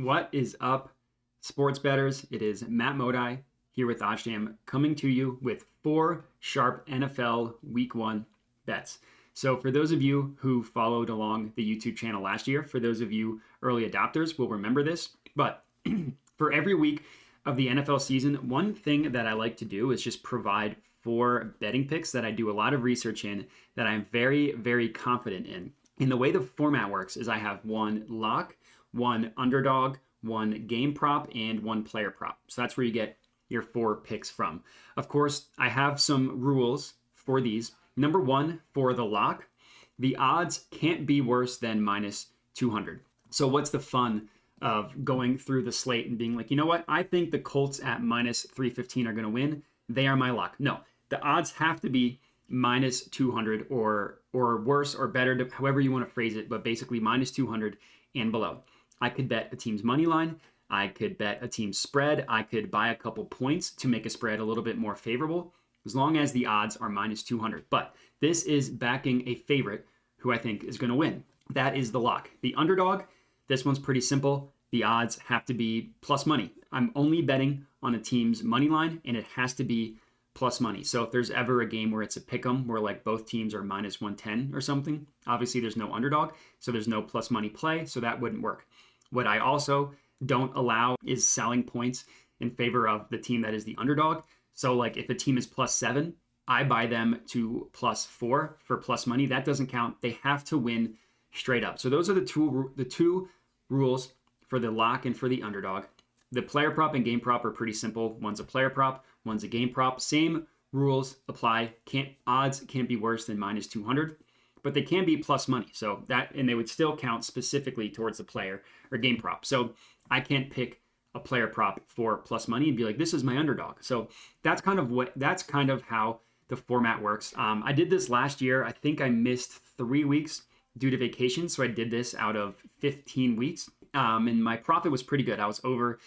What is up, sports bettors? It is Matt Modi here with OddsJam coming to you with 4 sharp NFL Week 1 bets. So for those of you who followed along the YouTube channel last year, for those of you early adopters will remember this, but for every week of the NFL season, one thing that I like to do is just provide 4 betting picks that I do a lot of research in that I'm very, very confident in. And the way the format works is I have 1 lock, 1 underdog, 1 game prop, and 1 player prop. So that's where you get your 4 picks from. Of course, I have some rules for these. Number 1, for the lock, the odds can't be worse than minus 200. So what's the fun of going through the slate and being like, you know what? I think the Colts at minus 315 are going to win. They are my lock. No, the odds have to be minus 200 or worse or better, however you want to phrase it, but basically minus 200 and below. I could bet a team's money line. I could bet a team's spread. I could buy a couple points to make a spread a little bit more favorable, as long as the odds are minus 200. But this is backing a favorite who I think is going to win. That is the lock. The underdog, this one's pretty simple. The odds have to be plus money. I'm only betting on a team's money line, and it has to be plus money. So if there's ever a game where it's a pick 'em, where like both teams are minus 110 or something, obviously there's no underdog, so there's no plus money play, so that wouldn't work. What I also don't allow is selling points in favor of the team that is the underdog. So like if a team is plus 7, I buy them to plus 4 for plus money. That doesn't count. They have to win straight up. So those are the two rules for the lock and for the underdog. The player prop and game prop are pretty simple. One's a player prop, one's a game prop. Same rules apply. Odds can't be worse than minus 200. But they can be plus money. So that, and they would still count specifically towards the player or game prop. So I can't pick a player prop for plus money and be like, this is my underdog. So that's kind of how the format works. I did this last year. I think I missed 3 weeks due to vacation. So I did this out of 15 weeks. And my profit was pretty good. I was over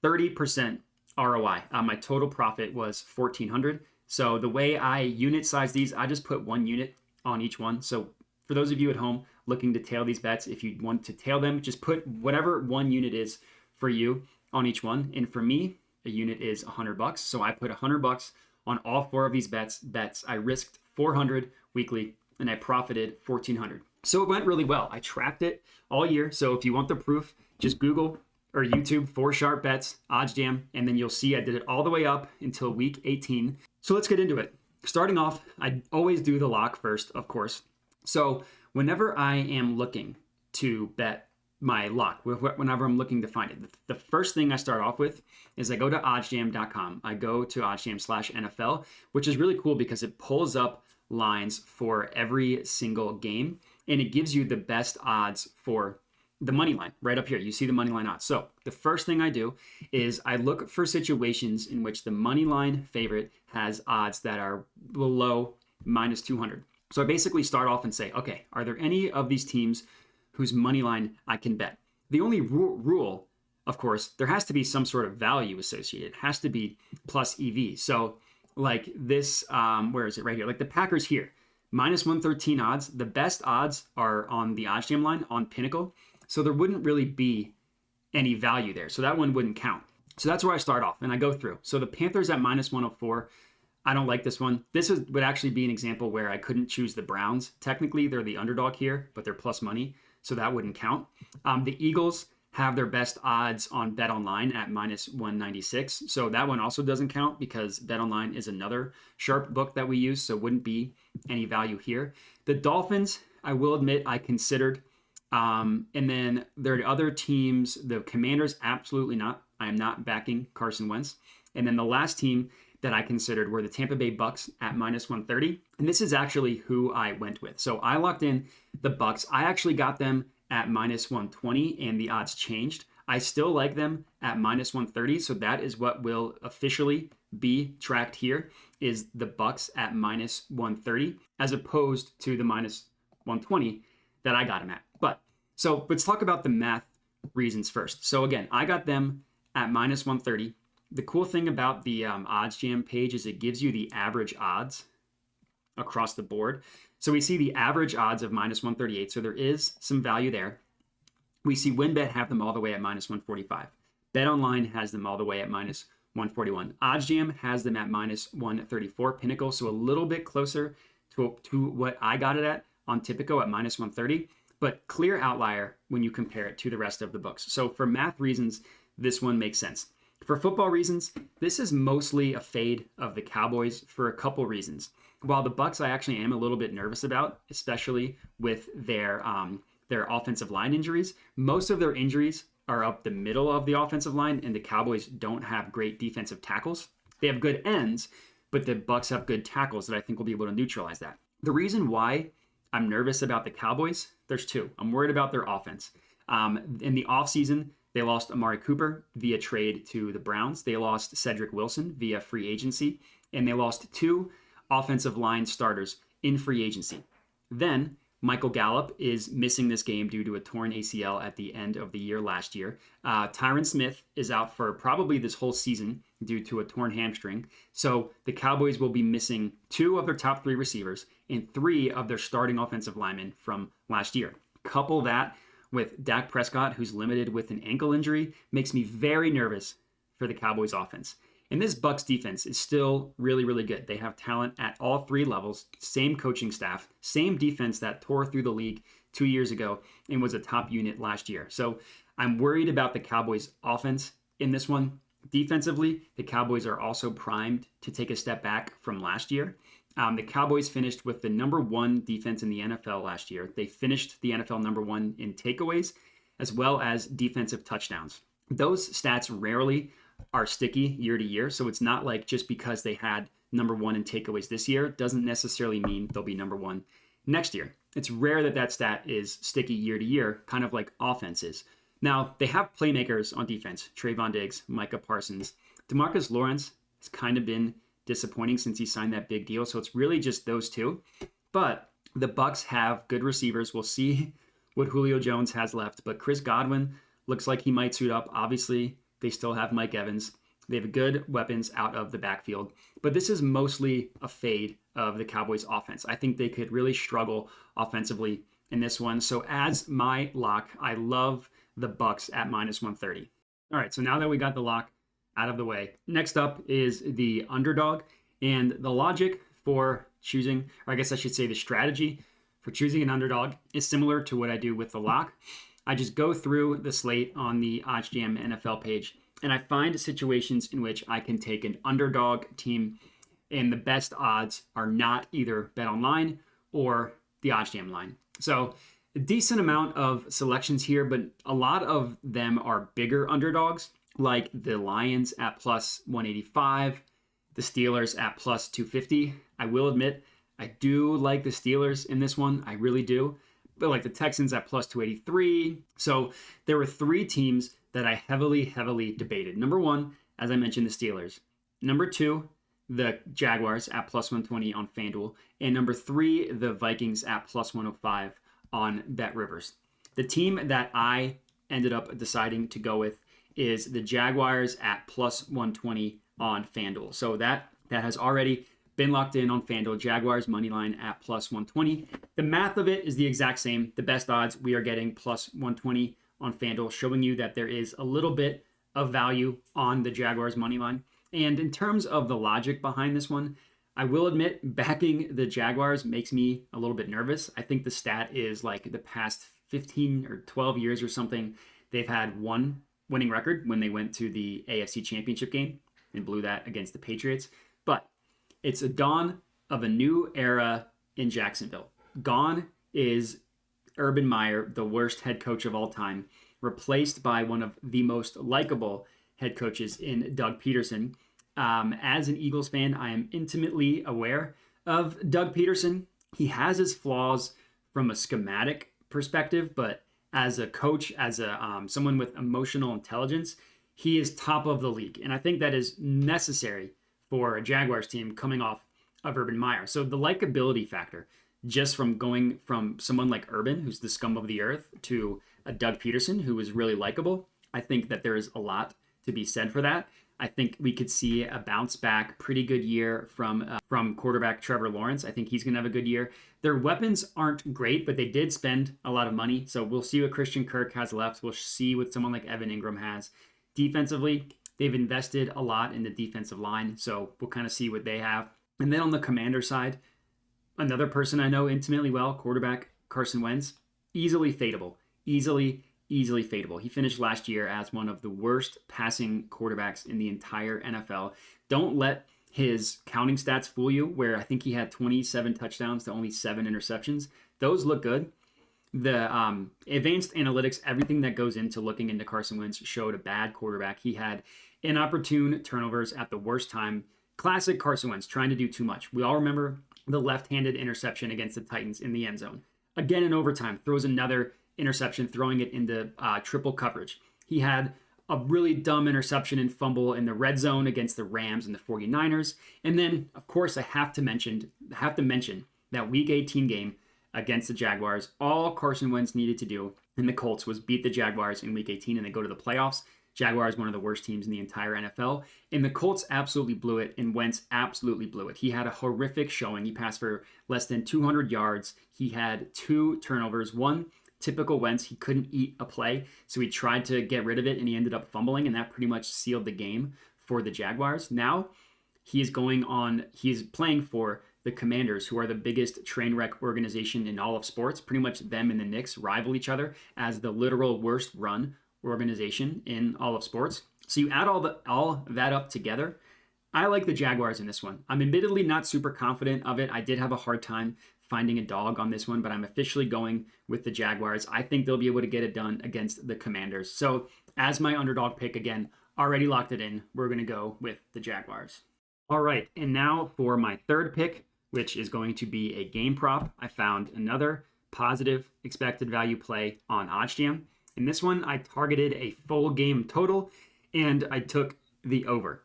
30% ROI. My total profit was 1,400. So the way I unit size these, I just put 1 unit on each one. So for those of you at home looking to tail these bets, if you want to tail them, just put whatever 1 unit is for you on each one. And for me, a unit is $100. So I put $100 on all 4 of these bets. I risked 400 weekly and I profited 1,400. So it went really well. I tracked it all year. So if you want the proof, just Google or YouTube 4 sharp bets, OddsJam, and then you'll see I did it all the way up until week 18. So let's get into it. Starting off, I always do the lock first, of course. So whenever I am looking to bet my lock, whenever I'm looking to find it, the first thing I start off with is I go to oddsjam.com. I go to oddsjam/NFL, which is really cool because it pulls up lines for every single game, and it gives you the best odds for the money line right up here. You see the money line odds. So the first thing I do is I look for situations in which the money line favorite has odds that are below minus 200. So I basically start off and say, okay, are there any of these teams whose money line I can bet? The only rule, of course, there has to be some sort of value associated. It has to be plus EV. So like this, where is it? Right here. Like the Packers here, minus 113 odds. The best odds are on the OddsJam line on Pinnacle. So there wouldn't really be any value there. So that one wouldn't count. So that's where I start off and I go through. So the Panthers at minus 104, I don't like this one. Would actually be an example where I couldn't choose the Browns. Technically, they're the underdog here, but they're plus money. So that wouldn't count. The Eagles have their best odds on BetOnline at minus 196. So that one also doesn't count because BetOnline is another sharp book that we use. So wouldn't be any value here. The Dolphins, I will admit, I considered. And then there are other teams, the Commanders, absolutely not. I am not backing Carson Wentz. And then the last team that I considered were the Tampa Bay Bucks at minus 130. And this is actually who I went with. So I locked in the Bucks. I actually got them at minus 120 and the odds changed. I still like them at minus 130. So that is what will officially be tracked here, is the Bucks at minus 130 as opposed to the minus 120 that I got them at. So let's talk about the math reasons first. So again, I got them at minus 130. The cool thing about the OddsJam page is it gives you the average odds across the board. So we see the average odds of minus 138. So there is some value there. We see WinBet have them all the way at minus 145. BetOnline has them all the way at minus 141. OddsJam has them at minus 134. Pinnacle, so a little bit closer to what I got it at on Tipico at minus 130, but clear outlier when you compare it to the rest of the books. So for math reasons, this one makes sense. For football reasons, this is mostly a fade of the Cowboys for a couple reasons. While the Bucs I actually am a little bit nervous about, especially with their offensive line injuries. Most of their injuries are up the middle of the offensive line, and the Cowboys don't have great defensive tackles. They have good ends, but the Bucs have good tackles that I think will be able to neutralize that. The reason why I'm nervous about the Cowboys, there's two. I'm worried about their offense. In the offseason, they lost Amari Cooper via trade to the Browns. They lost Cedric Wilson via free agency, and they lost two offensive line starters in free agency. Then Michael Gallup is missing this game due to a torn ACL at the end of the year last year. Tyron Smith is out for probably this whole season due to a torn hamstring. So the Cowboys will be missing two of their top three receivers and three of their starting offensive linemen from last year. Couple that with Dak Prescott, who's limited with an ankle injury, makes me very nervous for the Cowboys offense. And this Bucs defense is still really, really good. They have talent at all three levels, same coaching staff, same defense that tore through the league 2 years ago and was a top unit last year. So I'm worried about the Cowboys offense in this one. Defensively, the Cowboys are also primed to take a step back from last year. The Cowboys finished with the number one defense in the NFL last year. They finished the NFL number one in takeaways as well as defensive touchdowns. Those stats rarely are sticky year to year. So it's not like just because they had number one in takeaways this year doesn't necessarily mean they'll be number one next year. It's rare that that stat is sticky year to year, kind of like offense is. Now, they have playmakers on defense, Trayvon Diggs, Micah Parsons. DeMarcus Lawrence has kind of been disappointing since he signed that big deal. So it's really just those two. But the Bucs have good receivers. We'll see what Julio Jones has left. But Chris Godwin looks like he might suit up. Obviously, they still have Mike Evans. They have good weapons out of the backfield. But this is mostly a fade of the Cowboys offense. I think they could really struggle offensively in this one. So as my lock, I love the Bucs at minus 130. All right, so now that we got the lock out of the way, next up is the underdog. And the logic for choosing, or I guess I should say the strategy for choosing an underdog is similar to what I do with the lock. I just go through the slate on the OddsJam NFL page, and I find situations in which I can take an underdog team, and the best odds are not either BetOnline or the OddsJam line. So a decent amount of selections here, but a lot of them are bigger underdogs, like the Lions at plus 185, the Steelers at plus 250. I will admit, I do like the Steelers in this one. I really do. But like the Texans at plus 283. So there were three teams that I heavily debated. Number one, as I mentioned, the Steelers. Number two, the Jaguars at plus 120 on FanDuel. And number three, the Vikings at plus 105 on BetRivers. The team that I ended up deciding to go with is the Jaguars at plus 120 on FanDuel. So that has already been locked in on FanDuel. Jaguars moneyline at plus 120. The math of it is the exact same. The best odds we are getting plus 120 on FanDuel, showing you that there is a little bit of value on the Jaguars moneyline. And in terms of the logic behind this one, I will admit backing the Jaguars makes me a little bit nervous. I think the stat is like the past 15 or 12 years or something, they've had one winning record when they went to the AFC Championship game and blew that against the Patriots. But it's a dawn of a new era in Jacksonville. Gone is Urban Meyer, the worst head coach of all time, replaced by one of the most likable head coaches in Doug Peterson. As an Eagles fan, I am intimately aware of Doug Peterson. He has his flaws from a schematic perspective, but as a coach, as a someone with emotional intelligence, he is top of the league. And I think that is necessary for a Jaguars team coming off of Urban Meyer. So the likability factor, just from going from someone like Urban, who's the scum of the earth, to a Doug Peterson, who is really likable, I think that there is a lot to be said for that. I think we could see a bounce back, pretty good year from quarterback Trevor Lawrence. I think he's going to have a good year. Their weapons aren't great, but they did spend a lot of money. So we'll see what Christian Kirk has left. We'll see what someone like Evan Ingram has. Defensively, they've invested a lot in the defensive line. So we'll kind of see what they have. And then on the Commander side, another person I know intimately well, quarterback Carson Wentz, easily fadeable. Easily fadeable. He finished last year as one of the worst passing quarterbacks in the entire NFL. Don't let his counting stats fool you, where I think he had 27 touchdowns to only 7 interceptions. Those look good. The advanced analytics, everything that goes into looking into Carson Wentz showed a bad quarterback. He had inopportune turnovers at the worst time. Classic Carson Wentz, trying to do too much. We all remember the left-handed interception against the Titans in the end zone. Again in overtime, throws another interception, throwing it into triple coverage. He had a really dumb interception and fumble in the red zone against the Rams and the 49ers. And then, of course, I have to mention that Week 18 game against the Jaguars. All Carson Wentz needed to do in the Colts was beat the Jaguars in Week 18, and they go to the playoffs. Jaguars, one of the worst teams in the entire NFL. And the Colts absolutely blew it, and Wentz absolutely blew it. He had a horrific showing. He passed for less than 200 yards. He had 2 turnovers. One, typical Wentz, he couldn't eat a play, so he tried to get rid of it, and he ended up fumbling, and that pretty much sealed the game for the Jaguars. Now, he's playing for the Commanders, who are the biggest train wreck organization in all of sports. Pretty much them and the Knicks rival each other as the literal worst run organization in all of sports. So you add all that up together. I like the Jaguars in this one. I'm admittedly not super confident of it. I did have a hard time finding a dog on this one, but I'm officially going with the Jaguars. I think they'll be able to get it done against the Commanders. So as my underdog pick, again, already locked it in, we're going to go with the Jaguars. All right, and now for my third pick, which is going to be a game prop. I found another positive expected value play on OddsJam. In this one, I targeted a full game total, and I took the over.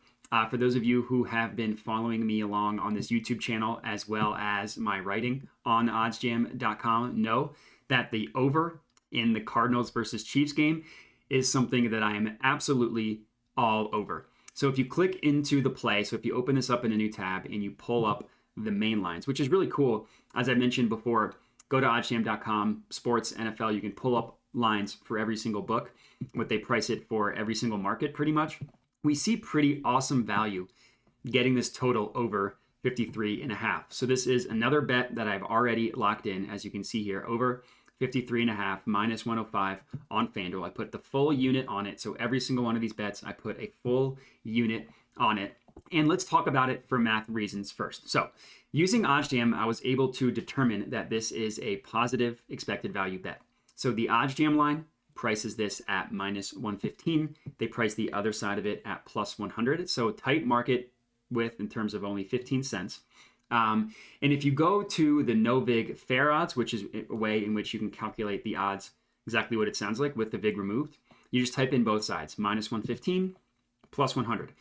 For those of you who have been following me along on this YouTube channel, as well as my writing on OddsJam.com, know that the over in the Cardinals versus Chiefs game is something that I am absolutely all over. So if you click into the play, so if you open this up in a new tab and you pull up the main lines, which is really cool, as I mentioned before, go to OddsJam.com, sports, NFL, you can pull up lines for every single book, what they price it for every single market pretty much. We see pretty awesome value getting this total over 53.5. So this is another bet that I've already locked in, as you can see here, over 53.5 minus 105 on FanDuel. I put the full unit on it. So every single one of these bets, I put a full unit on it. And let's talk about it for math reasons first. So using OddsJam, I was able to determine that this is a positive expected value bet. So the OddsJam line prices this at minus 115. They price the other side of it at plus 100. So tight market width in terms of only 15 cents. And if you go to the no vig fair odds, which is a way in which you can calculate the odds exactly what it sounds like with the vig removed, you just type in both sides, minus 115, plus 100.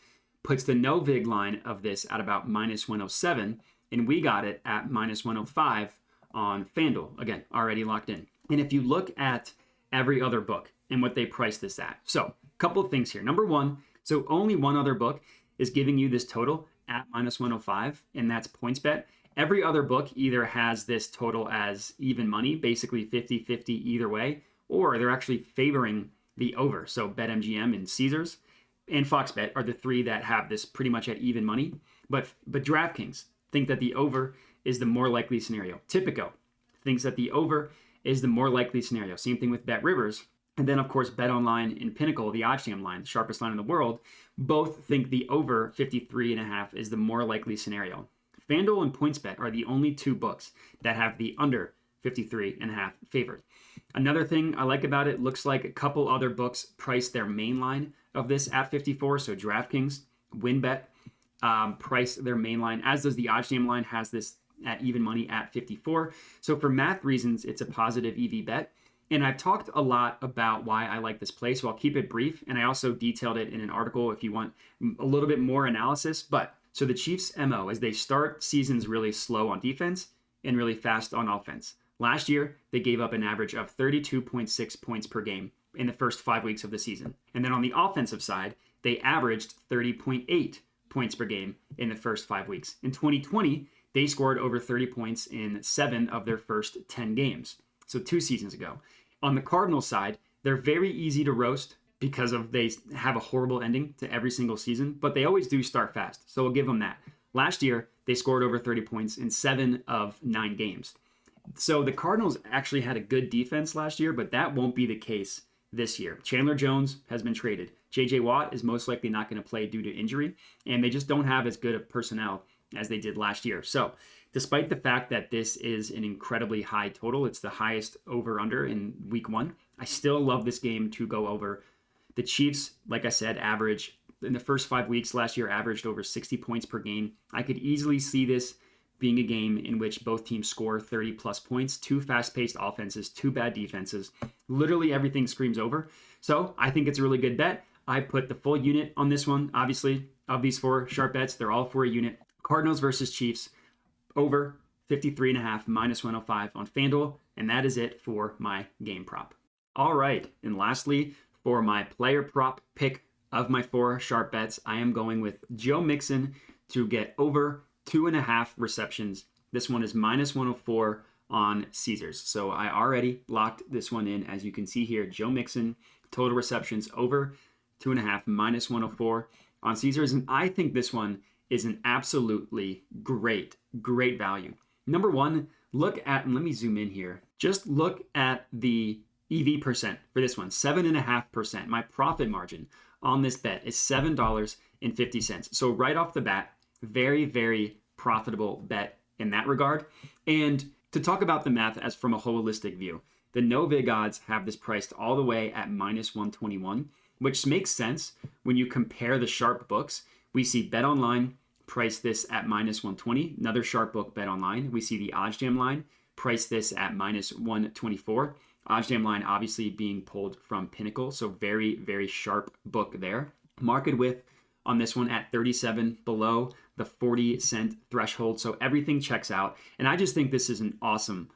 Puts the no vig line of this at about minus 107, and we got it at minus 105 on FanDuel. Again, already locked in. And if you look at every other book and what they price this at. So a couple of things here. Number one, so only one other book is giving you this total at minus 105, and that's PointsBet. Every other book either has this total as even money, basically 50-50 either way, or they're actually favoring the over. So BetMGM and Caesars and FoxBet are the three that have this pretty much at even money. But DraftKings think that the over is the more likely scenario. Tipico thinks that the over is the more likely scenario. Same thing with BetRivers. And then, of course, BetOnline and Pinnacle, the OddsJam line, the sharpest line in the world, both think the over 53.5 is the more likely scenario. FanDuel and PointsBet are the only two books that have the under 53.5 favored. Another thing I like about it, looks like a couple other books price their main line of this at 54. So DraftKings, WinBet price their main line, as does the OddsJam line, has this at even money at 54. So for math reasons, it's a positive EV bet. And I've talked a lot about why I like this play, so I'll keep it brief. And I also detailed it in an article if you want a little bit more analysis. But so the Chiefs' MO is they start seasons really slow on defense and really fast on offense. Last year, they gave up an average of 32.6 points per game in the first 5 weeks of the season. And then on the offensive side, they averaged 30.8 points per game in the first 5 weeks. In 2020, they scored over 30 points in 7 of their first 10 games. So 2 seasons ago. On the Cardinals side, they're very easy to roast because they have a horrible ending to every single season, but they always do start fast. So we'll give them that. Last year, they scored over 30 points in 7 of 9 games. So the Cardinals actually had a good defense last year, but that won't be the case this year. Chandler Jones has been traded. J.J. Watt is most likely not going to play due to injury, and they just don't have as good of personnel as they did last year. So despite the fact that this is an incredibly high total, it's the highest over-under in week 1, I still love this game to go over. The Chiefs, like I said, average in the first 5 weeks last year, averaged over 60 points per game. I could easily see this being a game in which both teams score 30 plus points, 2 fast-paced offenses, 2 bad defenses. Literally everything screams over. So I think it's a really good bet. I put the full unit on this one. Obviously, of these 4 sharp bets, they're all for a unit. Cardinals versus Chiefs, over 53.5, minus 105 on FanDuel. And that is it for my game prop. All right. And lastly, for my player prop pick of my 4 sharp bets, I am going with Joe Mixon to get over 2.5 receptions. This one is minus 104 on Caesars. So I already locked this one in. As you can see here, Joe Mixon, total receptions over 2.5, minus 104 on Caesars. And I think this one is an absolutely great value. Number one, look at, and let me zoom in here. Just look at the EV percent for this one, 7.5%. My profit margin on this bet is $7.50. So right off the bat, very, very profitable bet in that regard. And to talk about the math as from a holistic view, the no vig odds have this priced all the way at minus 121, which makes sense when you compare the sharp books. We see BetOnline price this at minus 120, another sharp book BetOnline. We see the OddsJam line price this at minus 124. OddsJam line obviously being pulled from Pinnacle, so very, very sharp book there. Market width on this one at 37, below the 40-cent threshold, so everything checks out. And I just think this is an awesome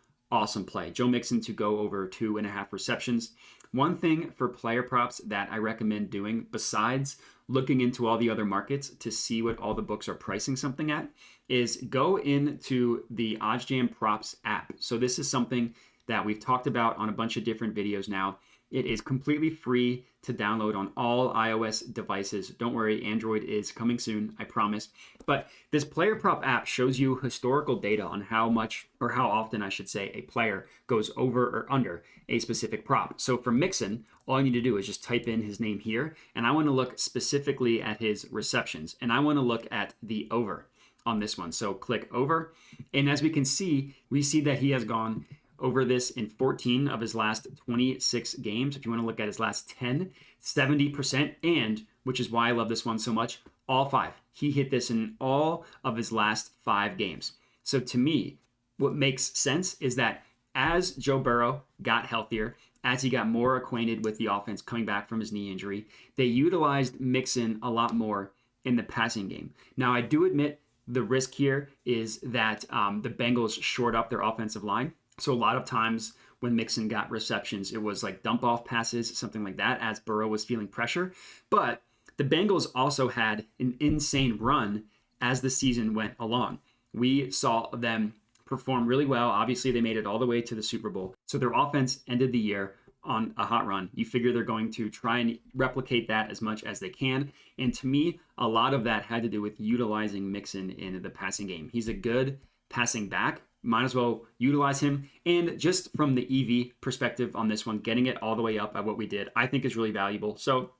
play. Joe Mixon to go over 2.5 receptions. One thing for player props that I recommend doing, besides looking into all the other markets to see what all the books are pricing something at, is go into the OddsJam Props app. So this is something that we've talked about on a bunch of different videos now. It is completely free to download on all iOS devices. Don't worry, Android is coming soon, I promise. But this player prop app shows you historical data on how much, or how often I should say, a player goes over or under a specific prop. So for Mixon, all I need to do is just type in his name here, and I want to look specifically at his receptions, and I want to look at the over on this one. So click over, and as we can see, we see that he has gone over this in 14 of his last 26 games. If you want to look at his last 10, 70%, and which is why I love this one so much, all 5. He hit this in all of his last 5 games. So to me, what makes sense is that as Joe Burrow got healthier, as he got more acquainted with the offense coming back from his knee injury, they utilized Mixon a lot more in the passing game. Now, I do admit the risk here is that the Bengals shored up their offensive line. So a lot of times when Mixon got receptions, it was like dump off passes, something like that, as Burrow was feeling pressure. But the Bengals also had an insane run as the season went along. We saw them perform really well. Obviously, they made it all the way to the Super Bowl. So their offense ended the year on a hot run. You figure they're going to try and replicate that as much as they can. And to me, a lot of that had to do with utilizing Mixon in the passing game. He's a good passing back. Might as well utilize him. And just from the EV perspective on this one, getting it all the way up at what we did, I think is really valuable. So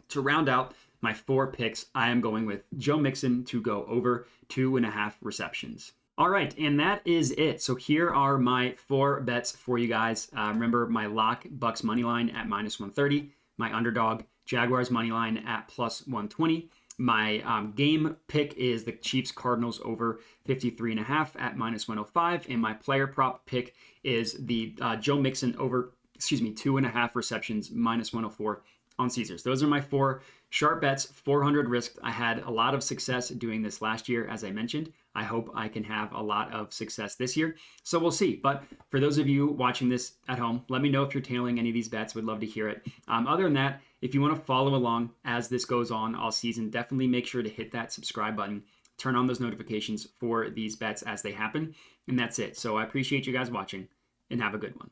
to round out my 4 picks, I am going with Joe Mixon to go over 2.5 receptions. All right, and that is it. So here are my 4 bets for you guys. Remember my lock, Bucks money line at minus 130, my underdog, Jaguars money line at plus 120. My game pick is the Chiefs Cardinals over 53.5 at minus 105. And my player prop pick is the Joe Mixon over, 2.5 receptions, minus 104 on Caesars. Those are my 4 sharp bets, 400 risked. I had a lot of success doing this last year, as I mentioned. I hope I can have a lot of success this year. So we'll see. But for those of you watching this at home, let me know if you're tailing any of these bets. Would love to hear it. Other than that, if you want to follow along as this goes on all season, definitely make sure to hit that subscribe button. Turn on those notifications for these bets as they happen. And that's it. So I appreciate you guys watching and have a good one.